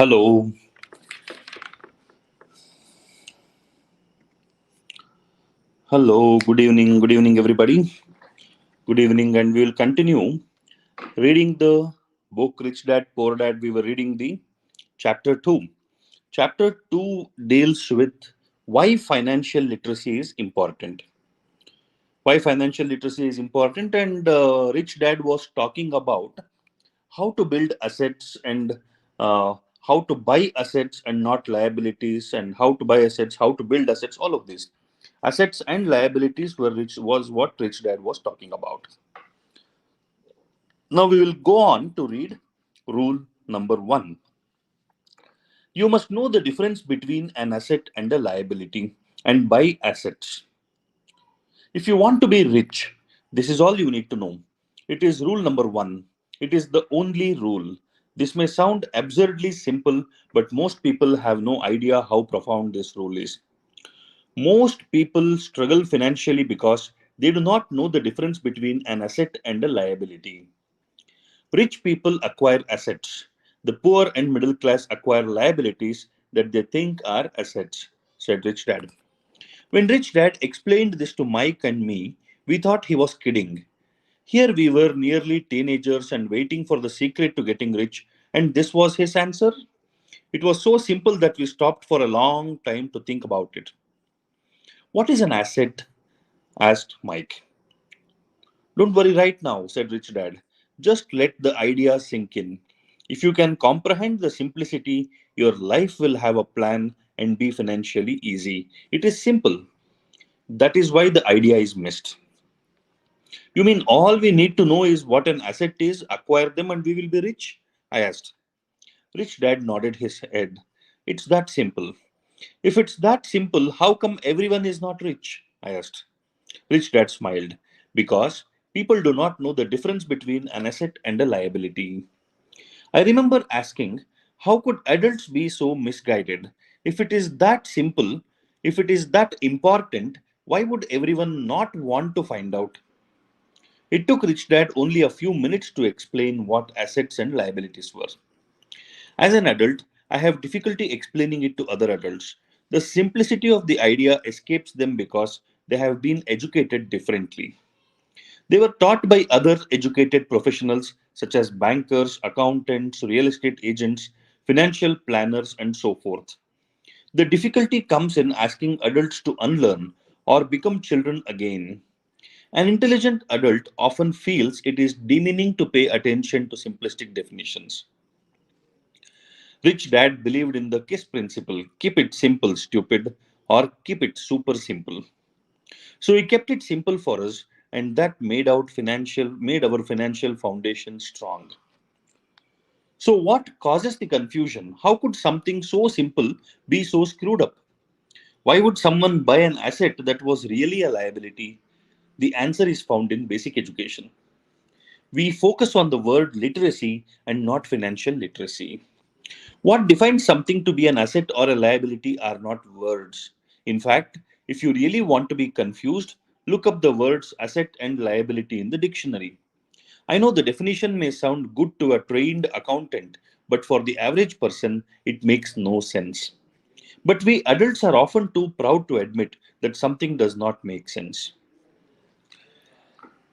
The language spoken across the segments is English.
Hello, good evening, everybody. Good evening, and we will continue reading the book Rich Dad Poor Dad. We were reading the chapter 2. Chapter 2 deals with why financial literacy is important. Why financial literacy is important, and Rich Dad was talking about how to build assets and how to buy assets and not liabilities, and how to buy assets, how to build assets, all of this. Assets and liabilities was what Rich Dad was talking about. Now we will go on to read rule number 1. You must know the difference between an asset and a liability and buy assets. If you want to be rich, this is all you need to know. It is rule number 1. It is the only rule. This may sound absurdly simple, but most people have no idea how profound this rule is. Most people struggle financially because they do not know the difference between an asset and a liability. Rich people acquire assets. The poor and middle class acquire liabilities that they think are assets, said Rich Dad. When Rich Dad explained this to Mike and me, we thought he was kidding. Here we were, nearly teenagers and waiting for the secret to getting rich, and this was his answer. It was so simple that we stopped for a long time to think about it. What is an asset? Asked Mike. Don't worry right now, said Rich Dad. Just let the idea sink in. If you can comprehend the simplicity, your life will have a plan and be financially easy. It is simple. That is why the idea is missed. You mean all we need to know is what an asset is, acquire them, and we will be rich? I asked. Rich Dad nodded his head. It's that simple. If it's that simple, how come everyone is not rich? I asked. Rich Dad smiled. Because people do not know the difference between an asset and a liability. I remember asking, how could adults be so misguided? If it is that simple, if it is that important, why would everyone not want to find out? It took Rich Dad only a few minutes to explain what assets and liabilities were. As an adult, I have difficulty explaining it to other adults. The simplicity of the idea escapes them because they have been educated differently. They were taught by other educated professionals such as bankers, accountants, real estate agents, financial planners, and so forth. The difficulty comes in asking adults to unlearn or become children again. An intelligent adult often feels it is demeaning to pay attention to simplistic definitions. Rich Dad believed in the KISS principle, keep it simple, stupid, or keep it super simple. So he kept it simple for us, and that made our financial foundation strong. So what causes the confusion? How could something so simple be so screwed up? Why would someone buy an asset that was really a liability? The answer is found in basic education. We focus on the word literacy and not financial literacy. What defines something to be an asset or a liability are not words. In fact, if you really want to be confused, look up the words asset and liability in the dictionary. I know the definition may sound good to a trained accountant, but for the average person, it makes no sense. But we adults are often too proud to admit that something does not make sense.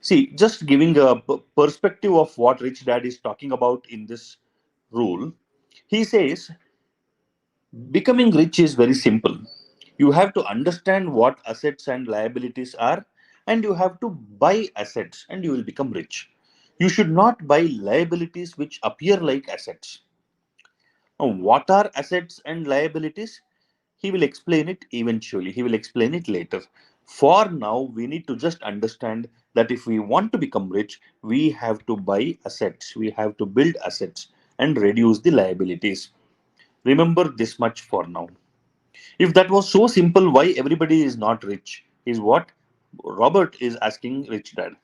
See, just giving a perspective of what Rich Dad is talking about in this rule, he says becoming rich is very simple. You have to understand what assets and liabilities are, and you have to buy assets, and you will become rich. You should not buy liabilities which appear like assets. Now, what are assets and liabilities? He will explain it eventually. He will explain it later. For now, we need to just understand that if we want to become rich, we have to buy assets, we have to build assets and reduce the liabilities. Remember this much for now. If that was so simple, why everybody is not rich? Is what Robert is asking Rich Dad.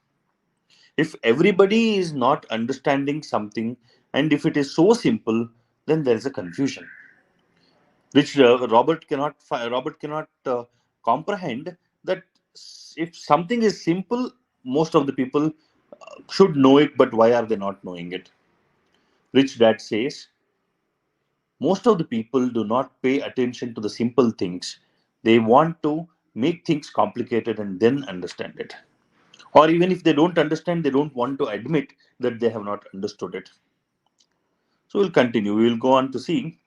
If everybody is not understanding something, and if it is so simple, then there is a confusion. Which Robert cannot comprehend that if something is simple, most of the people should know it, but why are they not knowing it? Rich Dad says Most of the people do not pay attention to the simple things. They want to make things complicated and then understand it. Or even if they don't understand, they don't want to admit that they have not understood it. So we'll continue. We will go on to see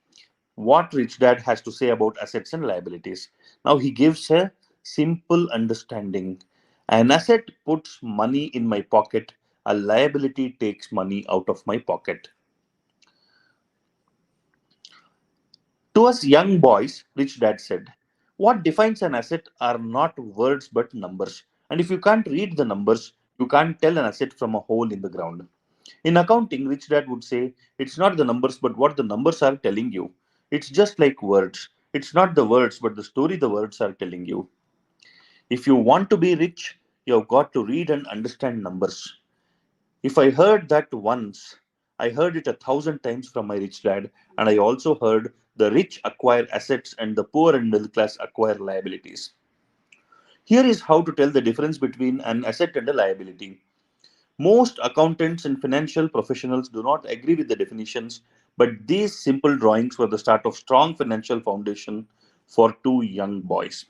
what Rich Dad has to say about assets and liabilities. Now he gives a simple understanding. An asset puts money in my pocket, a liability takes money out of my pocket. To us young boys, Rich Dad said, what defines an asset are not words but numbers. And if you can't read the numbers, you can't tell an asset from a hole in the ground. In accounting, Rich Dad would say, it's not the numbers but what the numbers are telling you. It's just like words. It's not the words but the story the words are telling you. If you want to be rich, you've got to read and understand numbers. If I heard that once, I heard it 1,000 times from my rich dad, and I also heard the rich acquire assets and the poor and middle class acquire liabilities. Here is how to tell the difference between an asset and a liability. Most accountants and financial professionals do not agree with the definitions, but these simple drawings were the start of strong financial foundation for two young boys.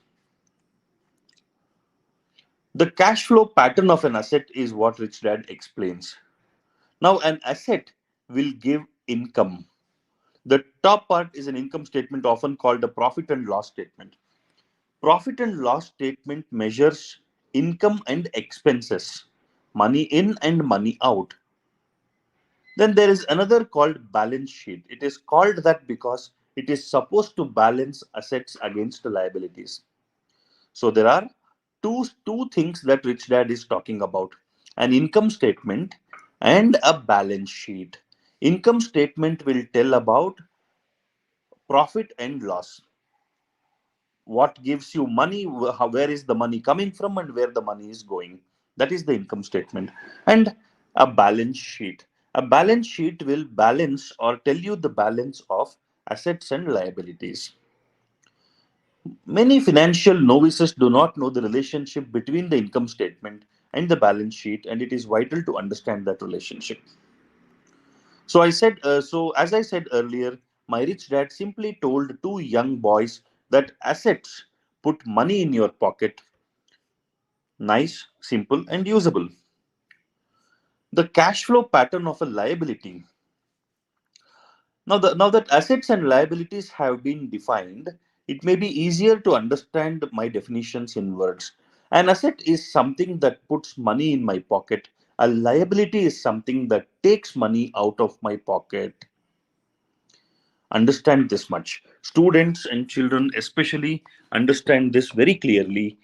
The cash flow pattern of an asset is what Rich Dad explains. Now, an asset will give income. The top part is an income statement, often called a profit and loss statement. Profit and loss statement measures income and expenses, money in and money out. Then there is another called balance sheet. It is called that because it is supposed to balance assets against liabilities. So there are two things that Rich Dad is talking about: an income statement and a balance sheet. Income statement will tell about profit and loss. What gives you money, where is the money coming from, and where the money is going. That is the income statement. And a balance sheet. A balance sheet will balance or tell you the balance of assets and liabilities. Many financial novices do not know the relationship between the income statement and the balance sheet, and it is vital to understand that relationship. So as I said earlier, my rich dad simply told two young boys that assets put money in your pocket, nice, simple, and usable. The cash flow pattern of a liability. Now that assets and liabilities have been defined, it may be easier to understand my definitions in words. An asset is something that puts money in my pocket. A liability is something that takes money out of my pocket. Understand this much. Students and children, especially, understand this very clearly.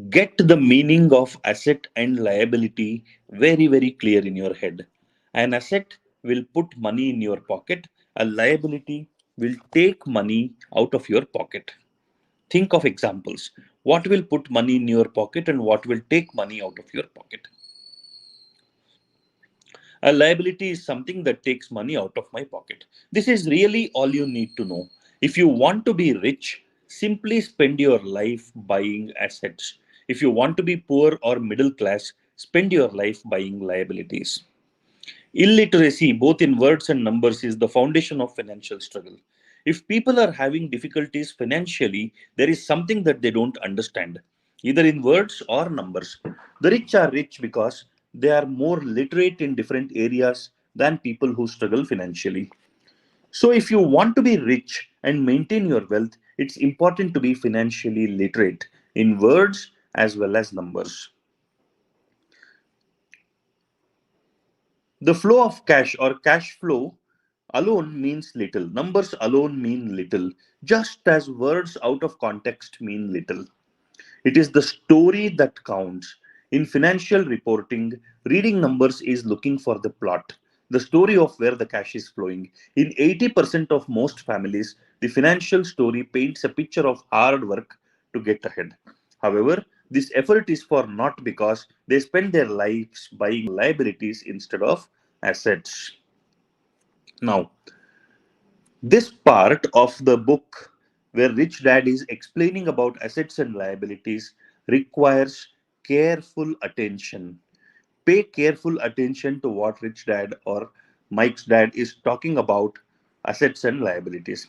Get the meaning of asset and liability very, very clear in your head. An asset will put money in your pocket, a liability will take money out of your pocket. Think of examples. What will put money in your pocket and what will take money out of your pocket? A liability is something that takes money out of my pocket. This is really all you need to know. If you want to be rich, simply spend your life buying assets. If you want to be poor or middle class, spend your life buying liabilities. Illiteracy, both in words and numbers, is the foundation of financial struggle. If people are having difficulties financially, there is something that they don't understand, either in words or numbers. The rich are rich because they are more literate in different areas than people who struggle financially. So, if you want to be rich and maintain your wealth, it's important to be financially literate in words as well as numbers. The flow of cash or cash flow alone means little. Numbers alone mean little, just as words out of context mean little. It is the story that counts. In financial reporting, reading numbers is looking for the plot, the story of where the cash is flowing. In 80% of most families, the financial story paints a picture of hard work to get ahead. However, this effort is for not because they spend their lives buying liabilities instead of assets. Now, this part of the book where Rich Dad is explaining about assets and liabilities requires careful attention. Pay careful attention to what Rich Dad or Mike's dad is talking about. assets and liabilities.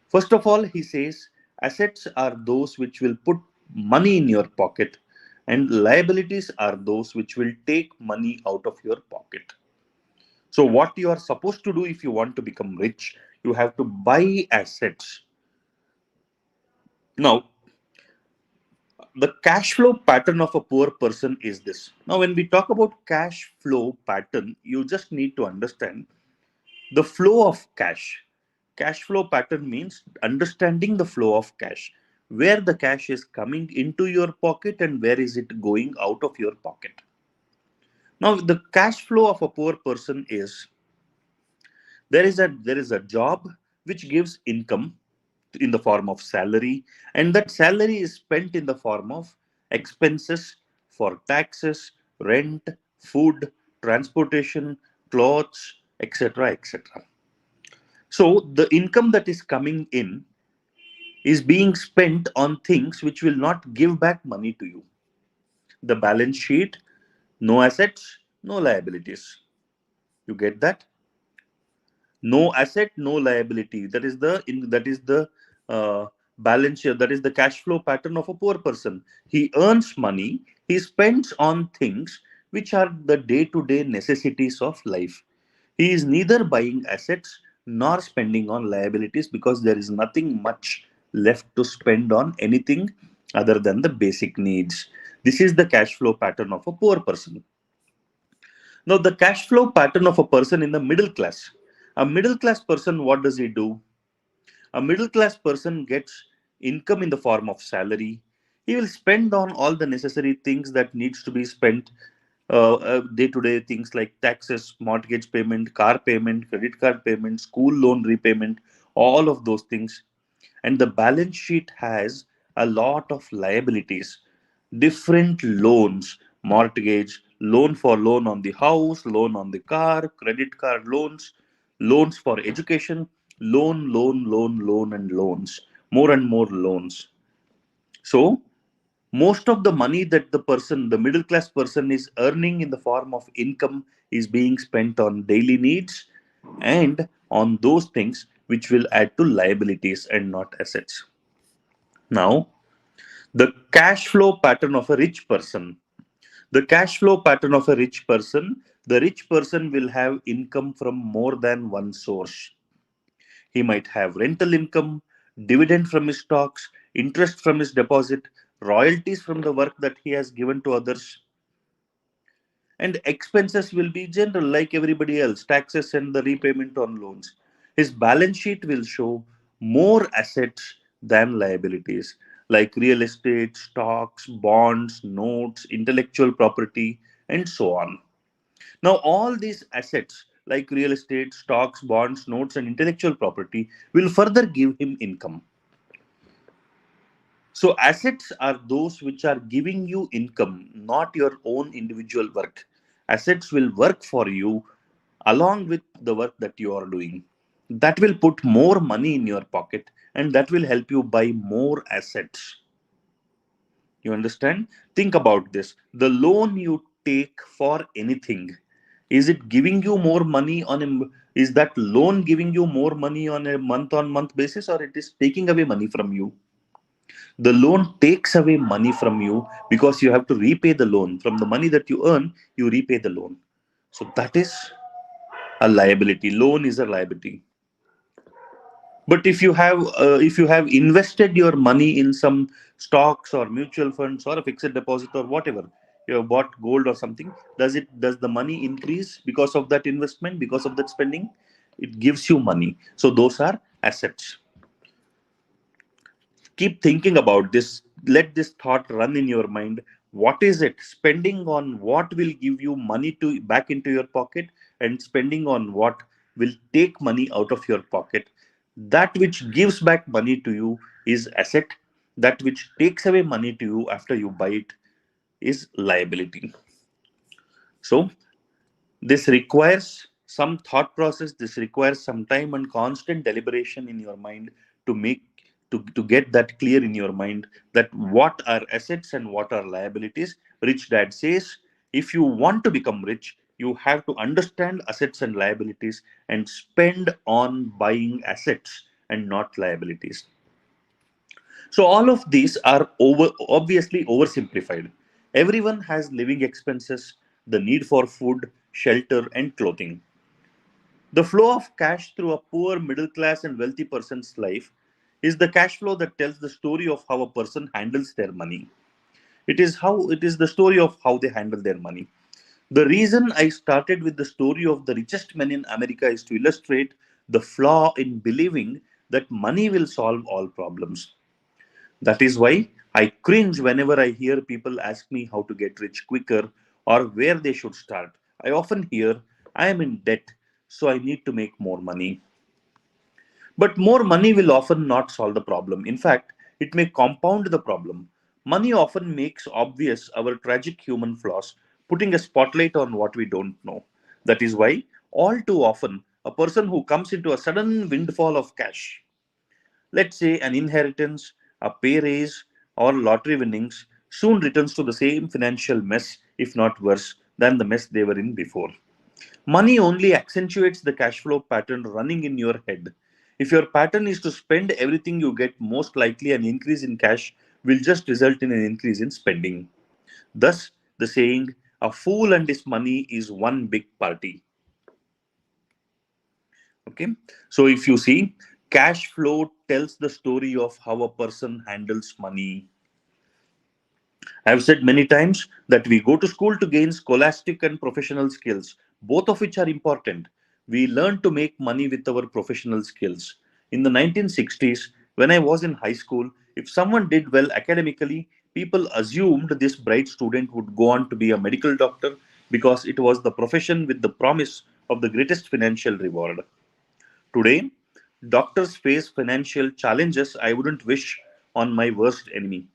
First of all, he says assets are those which will put money in your pocket, and liabilities are those which will take money out of your pocket. So, what you are supposed to do if you want to become rich, you have to buy assets. Now, the cash flow pattern of a poor person is this. Now, when we talk about cash flow pattern, you just need to understand the flow of cash. Cash flow pattern means understanding the flow of cash, where the cash is coming into your pocket and where is it going out of your pocket. Now, the cash flow of a poor person is there is a job which gives income in the form of salary, and that salary is spent in the form of expenses for taxes, rent, food, transportation, clothes, etc., etc. So the income that is coming in is being spent on things which will not give back money to you. The balance sheet: no assets, no liabilities. You get that? No asset, no liability. That is the uh, balance sheet. That is the cash flow pattern of a poor person. He earns money, he spends on things which are the day-to-day necessities of life. He is neither buying assets nor spending on liabilities because there is nothing much left to spend on anything other than the basic needs. This is the cash flow pattern of a poor person. Now, the cash flow pattern of a person in the middle class. A middle class person, what does he do? A middle class person gets income in the form of salary. He will spend on all the necessary things that needs to be spent, day-to-day things like taxes, mortgage payment, car payment, credit card payment, school loan repayment, all of those things. And the balance sheet has a lot of liabilities, different loans: mortgage, loan for loan on the house, loan on the car, credit card loans, loans for education, loan, and loans, more and more loans. So most of the money that the middle class person is earning in the form of income is being spent on daily needs and on those things which will add to liabilities and not assets. Now, the cash flow pattern of a rich person. The cash flow pattern of a rich person: the rich person will have income from more than one source. He might have rental income, dividend from his stocks, interest from his deposit, royalties from the work that he has given to others, and expenses will be general like everybody else: taxes and the repayment on loans. His balance sheet will show more assets than liabilities, like real estate, stocks, bonds, notes, intellectual property, and so on. Now, all these assets like real estate, stocks, bonds, notes, and intellectual property will further give him income. So, assets are those which are giving you income, not your own individual work. Assets will work for you along with the work that you are doing. That will put more money in your pocket and that will help you buy more assets. You understand? Think about this. The loan you take for anything, is it giving you more money is that loan giving you more money on a month on month basis, or it is taking away money from you? The loan takes away money from you because you have to repay the loan. From the money that you earn, you repay the loan. So that is a liability. Loan is a liability. But if you have invested your money in some stocks or mutual funds or a fixed deposit or whatever, you have bought gold or something, does the money increase because of that investment, because of that spending? It gives you money. So those are assets. Keep thinking about this. Let this thought run in your mind. What is it? Spending on what will give you money to back into your pocket, and spending on what will take money out of your pocket. That which gives back money to you is asset. That which takes away money to you after you buy it is liability. So this requires some thought process. This requires some time and constant deliberation in your mind to make to get that clear in your mind, that what are assets and what are liabilities. Rich Dad says, if you want to become rich, You have to understand assets and liabilities and spend on buying assets and not liabilities. So all of these are obviously oversimplified. Everyone has living expenses, the need for food, shelter, and clothing. The flow of cash through a poor, middle class, and wealthy person's life is the cash flow that tells the story of how a person handles their money. It is the story of how they handle their money. The reason I started with the story of the richest man in America is to illustrate the flaw in believing that money will solve all problems. That is why I cringe whenever I hear people ask me how to get rich quicker or where they should start. I often hear, I am in debt, so I need to make more money. But more money will often not solve the problem. In fact, it may compound the problem. Money often makes obvious our tragic human flaws, putting a spotlight on what we don't know. That is why, all too often, a person who comes into a sudden windfall of cash, let's say an inheritance, a pay raise, or lottery winnings, soon returns to the same financial mess, if not worse, than the mess they were in before. Money only accentuates the cash flow pattern running in your head. If your pattern is to spend everything you get, most likely an increase in cash will just result in an increase in spending. Thus, the saying, a fool and his money is one big party. Okay. So, if you see, cash flow tells the story of how a person handles money. I've said many times that we go to school to gain scholastic and professional skills, both of which are important. We learn to make money with our professional skills. In the 1960s, when I was in high school, if someone did well academically, people assumed this bright student would go on to be a medical doctor because it was the profession with the promise of the greatest financial reward. Today, doctors face financial challenges I wouldn't wish on my worst enemy.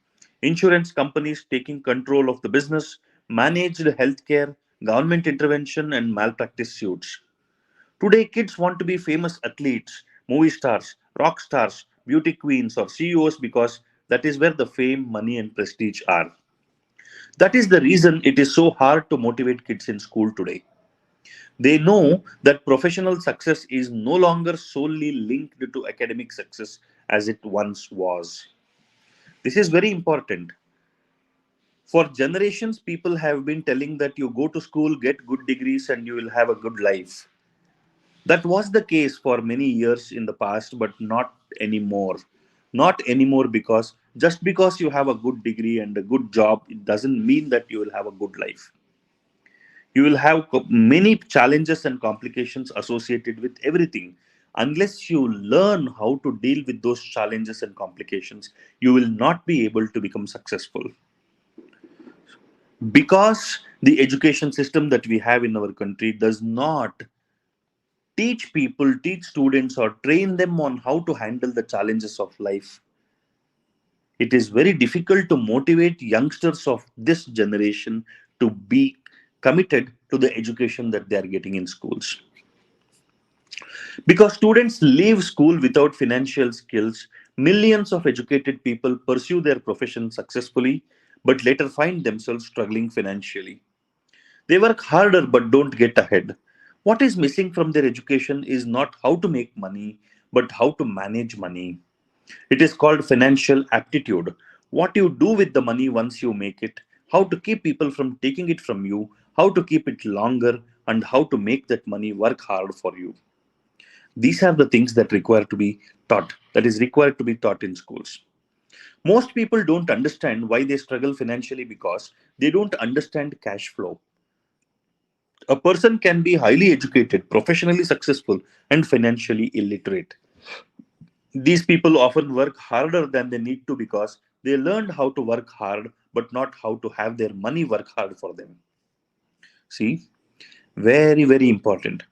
Insurance companies taking control of the business, managed healthcare, government intervention, and malpractice suits. Today, kids want to be famous athletes, movie stars, rock stars, beauty queens, or CEOs because that is where the fame, money, and prestige are. That is the reason it is so hard to motivate kids in school today. They know that professional success is no longer solely linked to academic success as it once was. This is very important. For generations, people have been telling that you go to school, get good degrees, and you will have a good life. That was the case for many years in the past, but not anymore. Not anymore because just because you have a good degree and a good job, it doesn't mean that you will have a good life. You will have many challenges and complications associated with everything. Unless you learn how to deal with those challenges and complications, you will not be able to become successful. Because the education system that we have in our country does not teach students, or train them on how to handle the challenges of life, it is very difficult to motivate youngsters of this generation to be committed to the education that they are getting in schools. Because students leave school without financial skills, millions of educated people pursue their profession successfully but later find themselves struggling financially. They work harder but don't get ahead. What is missing from their education is not how to make money, but how to manage money. It is called financial aptitude. What you do with the money once you make it, how to keep people from taking it from you, how to keep it longer, and how to make that money work hard for you. These are the things that require to be taught, that is required to be taught in schools. Most people don't understand why they struggle financially because they don't understand cash flow. A person can be highly educated, professionally successful, and financially illiterate. These people often work harder than they need to because they learned how to work hard but not how to have their money work hard for them. See, very, very important.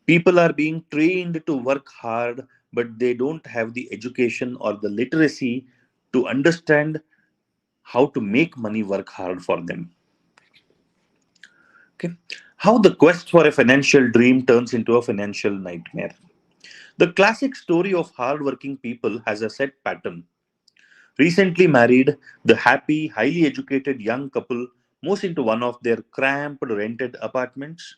People are being trained to work hard, but they don't have the education or the literacy to understand how to make money work hard for them. Okay. How the quest for a financial dream turns into a financial nightmare. The classic story of hardworking people has a set pattern. Recently married, the happy, highly educated young couple moves into one of their cramped rented apartments.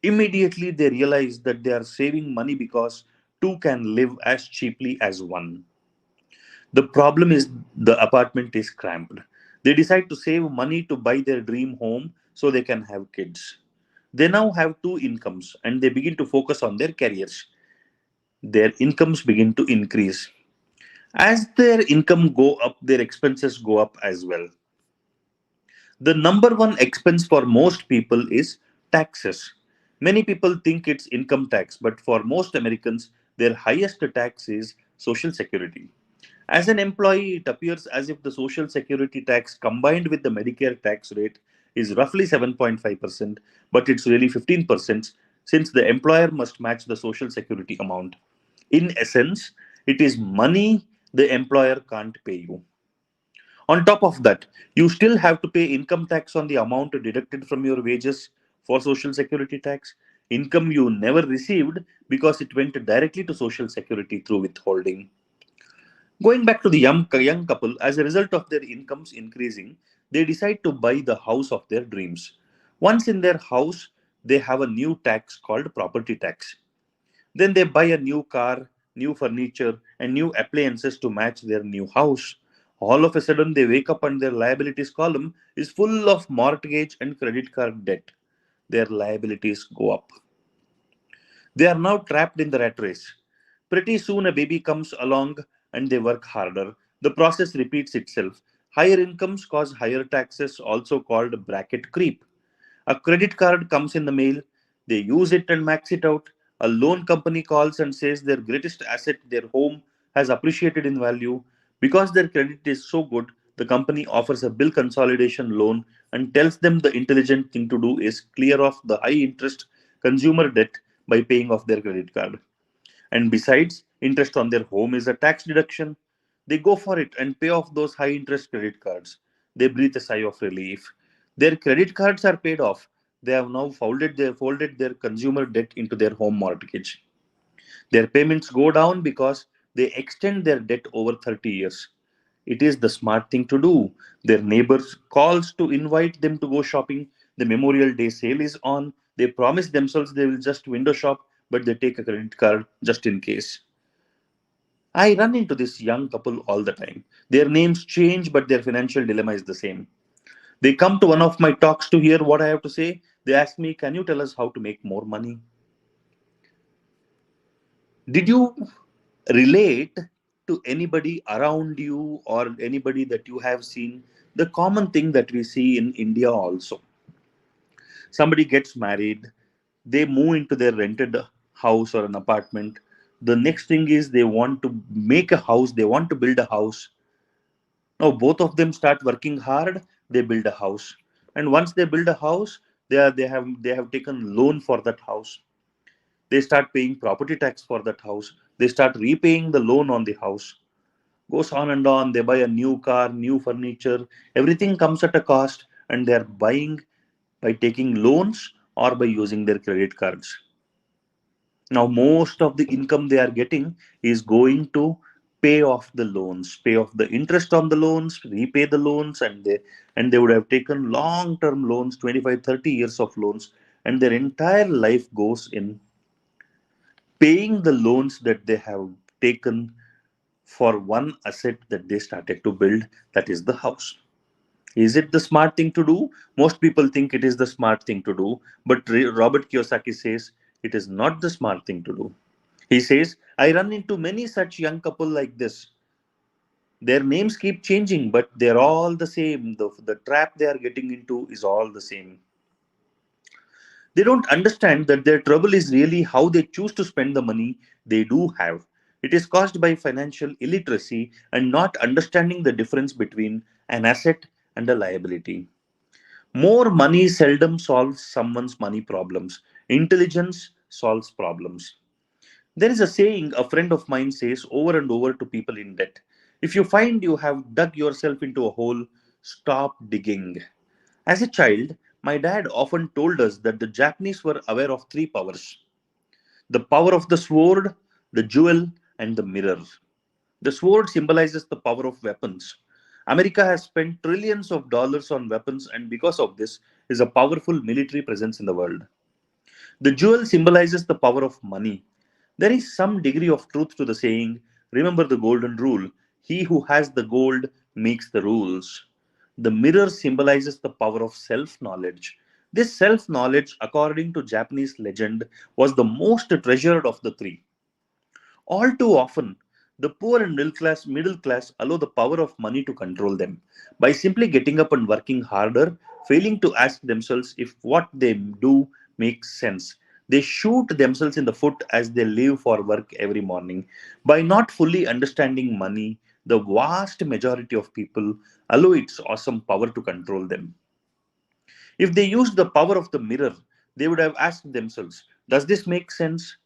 Immediately, they realize that they are saving money because two can live as cheaply as one. The problem is the apartment is cramped. They decide to save money to buy their dream home so they can have kids. They now have two incomes and they begin to focus on their careers. Their incomes begin to increase. As their income go up, their expenses go up as well. The number one expense for most people is taxes. Many people think it's income tax, but for most Americans, their highest tax is Social Security. As an employee, it appears as if the Social Security tax combined with the Medicare tax rate is roughly 7.5%, but it's really 15% since the employer must match the Social Security amount. In essence, it is money the employer can't pay you. On top of that, you still have to pay income tax on the amount deducted from your wages for Social Security tax, income you never received because it went directly to Social Security through withholding. Going back to the young couple, as a result of their incomes increasing, they decide to buy the house of their dreams. Once in their house, they have a new tax called property tax. Then they buy a new car, new furniture, and new appliances to match their new house. All of a sudden, they wake up and their liabilities column is full of mortgage and credit card debt. Their liabilities go up. They are now trapped in the rat race. Pretty soon, a baby comes along and they work harder. The process repeats itself. Higher incomes cause higher taxes, also called bracket creep. A credit card comes in the mail, they use it and max it out. A loan company calls and says their greatest asset, their home, has appreciated in value. Because their credit is so good, the company offers a bill consolidation loan and tells them the intelligent thing to do is clear off the high interest consumer debt by paying off their credit card. And besides, interest on their home is a tax deduction. They go for it and pay off those high interest credit cards. They breathe a sigh of relief. Their credit cards are paid off. They have now folded their consumer debt into their home mortgage. Their payments go down because they extend their debt over 30 years. It is the smart thing to do. Their neighbors calls to invite them to go shopping. The Memorial Day sale is on. They promise themselves they will just window shop, but they take a credit card just in case. I run into this young couple all the time. Their names change, but their financial dilemma is the same. They come to one of my talks to hear what I have to say. They ask me, "Can you tell us how to make more money?" Did you relate to anybody around you or anybody that you have seen? The common thing that we see in India also. Somebody gets married, they move into their rented house or an apartment. The next thing is they want to make a house, they want to build a house. Now both of them start working hard, they build a house. And once they build a house, they have taken loan for that house. They start paying property tax for that house. They start repaying the loan on the house. Goes on and on. They buy a new car, new furniture. Everything comes at a cost, and they're buying by taking loans or by using their credit cards. Now, most of the income they are getting is going to pay off the loans, pay off the interest on the loans, repay the loans, and they would have taken long-term loans, 25, 30 years of loans, and their entire life goes in paying the loans that they have taken for one asset that they started to build, that is the house. Is it the smart thing to do? Most people think it is the smart thing to do, but Robert Kiyosaki says it is not the smart thing to do. He says, I run into many such young couple like this. Their names keep changing, but they're all the same. The trap they are getting into is all the same. They don't understand that their trouble is really how they choose to spend the money they do have. It is caused by financial illiteracy and not understanding the difference between an asset and a liability. More money seldom solves someone's money problems. Intelligence solves problems. There is a saying a friend of mine says over and over to people in debt. If you find you have dug yourself into a hole, stop digging. As a child, my dad often told us that the Japanese were aware of three powers: the power of the sword, the jewel, and the mirror. The sword symbolizes the power of weapons. America has spent trillions of dollars on weapons and because of this is a powerful military presence in the world. The jewel symbolizes the power of money. There is some degree of truth to the saying, remember the golden rule, he who has the gold makes the rules. The mirror symbolizes the power of self knowledge. This self knowledge, according to Japanese legend, was the most treasured of the three. All too often, the poor and middle class allow the power of money to control them by simply getting up and working harder, failing to ask themselves if what they do makes sense. They shoot themselves in the foot as they leave for work every morning. By not fully understanding money, the vast majority of people allow its awesome power to control them. If they used the power of the mirror, they would have asked themselves, does this make sense?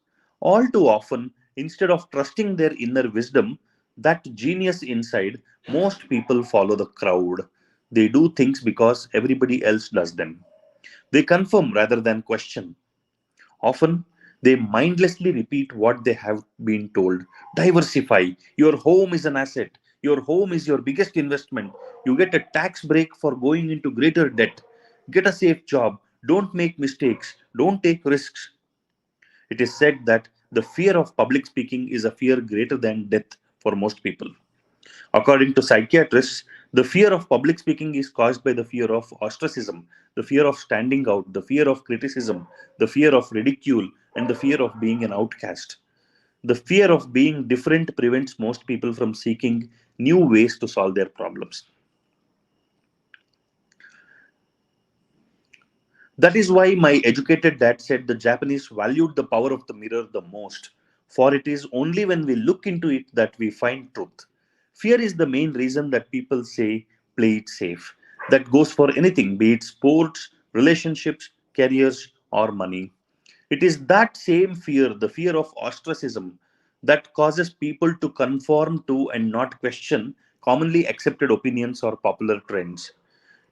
All too often, instead of trusting their inner wisdom, that genius inside, most people follow the crowd. They do things because everybody else does them. They confirm rather than question. Often, they mindlessly repeat what they have been told. Diversify. Your home is an asset. Your home is your biggest investment. You get a tax break for going into greater debt. Get a safe job. Don't make mistakes. Don't take risks. It is said that the fear of public speaking is a fear greater than death for most people. According to psychiatrists, the fear of public speaking is caused by the fear of ostracism, the fear of standing out, the fear of criticism, the fear of ridicule, and the fear of being an outcast. The fear of being different prevents most people from seeking new ways to solve their problems. That is why my educated dad said the Japanese valued the power of the mirror the most, for it is only when we look into it that we find truth. Fear is the main reason that people say play it safe. That goes for anything, be it sports, relationships, careers, or money. It is that same fear, the fear of ostracism, that causes people to conform to and not question commonly accepted opinions or popular trends.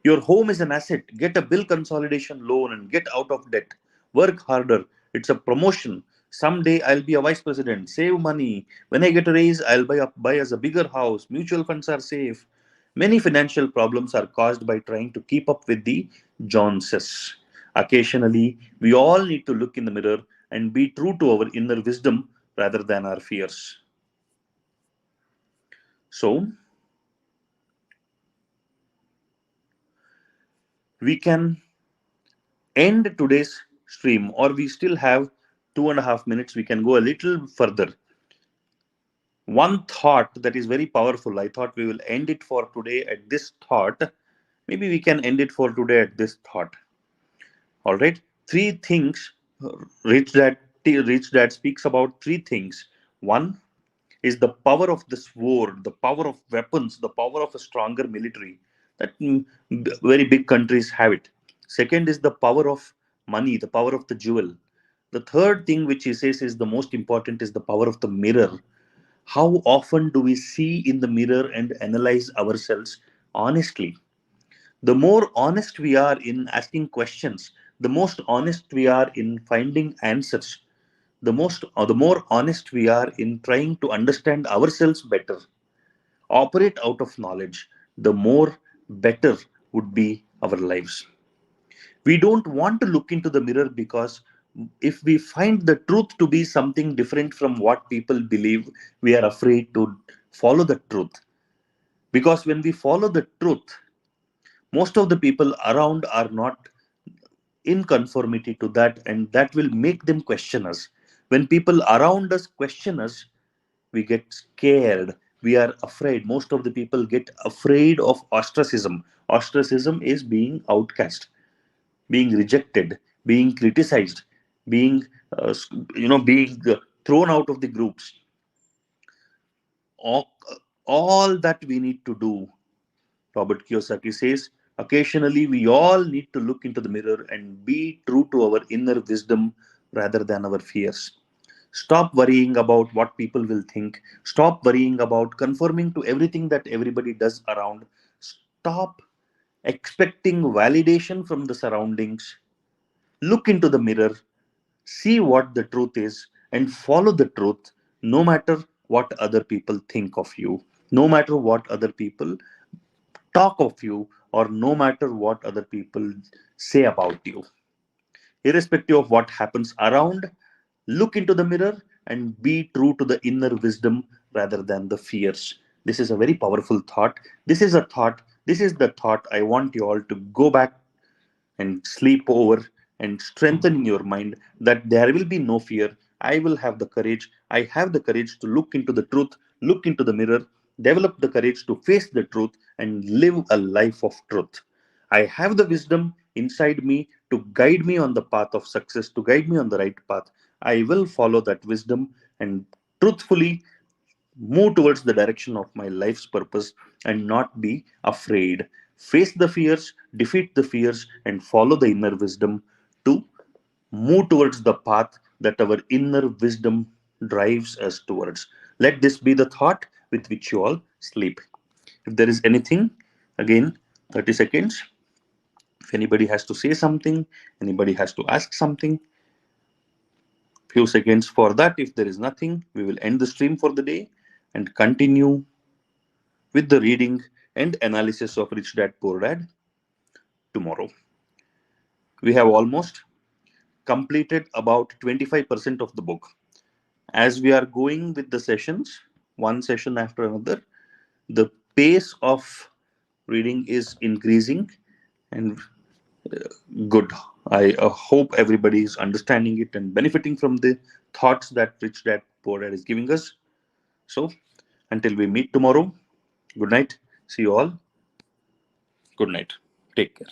Your home is an asset. Get a bill consolidation loan and get out of debt. Work harder. It's a promotion. Someday I'll be a vice president. Save money. When I get a raise, I'll buy us a bigger house. Mutual funds are safe. Many financial problems are caused by trying to keep up with the Joneses. Occasionally, we all need to look in the mirror and be true to our inner wisdom rather than our fears. So, we can end today's stream, or we still have 2.5 minutes. We can go a little further. One thought that is very powerful. I thought we will end it for today at this thought. Maybe we can end it for today at this thought. All right. Three things. Rich Dad speaks about three things. One is the power of the sword, the power of weapons, the power of a stronger military. That very big countries have it. Second is the power of money, the power of the jewel. The third thing which he says is the most important is the power of the mirror. How often do we see in the mirror and analyze ourselves honestly? The more honest we are in asking questions, the most honest we are in finding answers, the more honest we are in trying to understand ourselves better, operate out of knowledge, the more better would be our lives. We don't want to look into the mirror because if we find the truth to be something different from what people believe, we are afraid to follow the truth. Because when we follow the truth, most of the people around are not in conformity to that, and that will make them question us. When people around us question us, we get scared. We are afraid. Most of the people get afraid of ostracism. Ostracism is being outcast, being rejected, being criticized, being being thrown out of the groups. All, all that we need to do, Robert Kiyosaki says, occasionally we all need to look into the mirror and be true to our inner wisdom rather than our fears. Stop worrying about what people will think. Stop worrying about conforming to everything that everybody does around. Stop expecting validation from the surroundings. Look into the mirror, see what the truth is, and follow the truth no matter what other people think of you, no matter what other people talk of you, or no matter what other people say about you. Irrespective of what happens around, look into the mirror and be true to the inner wisdom rather than the fears. This is a very powerful thought. This is the thought I want you all to go back and sleep over and strengthen in your mind that there will be no fear. I will have the courage. I have the courage to look into the truth, look into the mirror, develop the courage to face the truth and live a life of truth. I have the wisdom inside me to guide me on the path of success, to guide me on the right path. I will follow that wisdom and truthfully move towards the direction of my life's purpose and not be afraid. Face the fears, defeat the fears, and follow the inner wisdom to move towards the path that our inner wisdom drives us towards. Let this be the thought with which you all sleep. If there is anything, again, 30 seconds. If anybody has to say something, anybody has to ask something, few seconds for that. If there is nothing, we will end the stream for the day and continue with the reading and analysis of Rich Dad Poor Dad tomorrow. We have almost completed about 25% of the book. As we are going with the sessions, one session after another, the pace of reading is increasing and good. I hope everybody is understanding it and benefiting from the thoughts that Rich Dad Poor Dad is giving us. So, until we meet tomorrow, good night. See you all. Good night. Take care.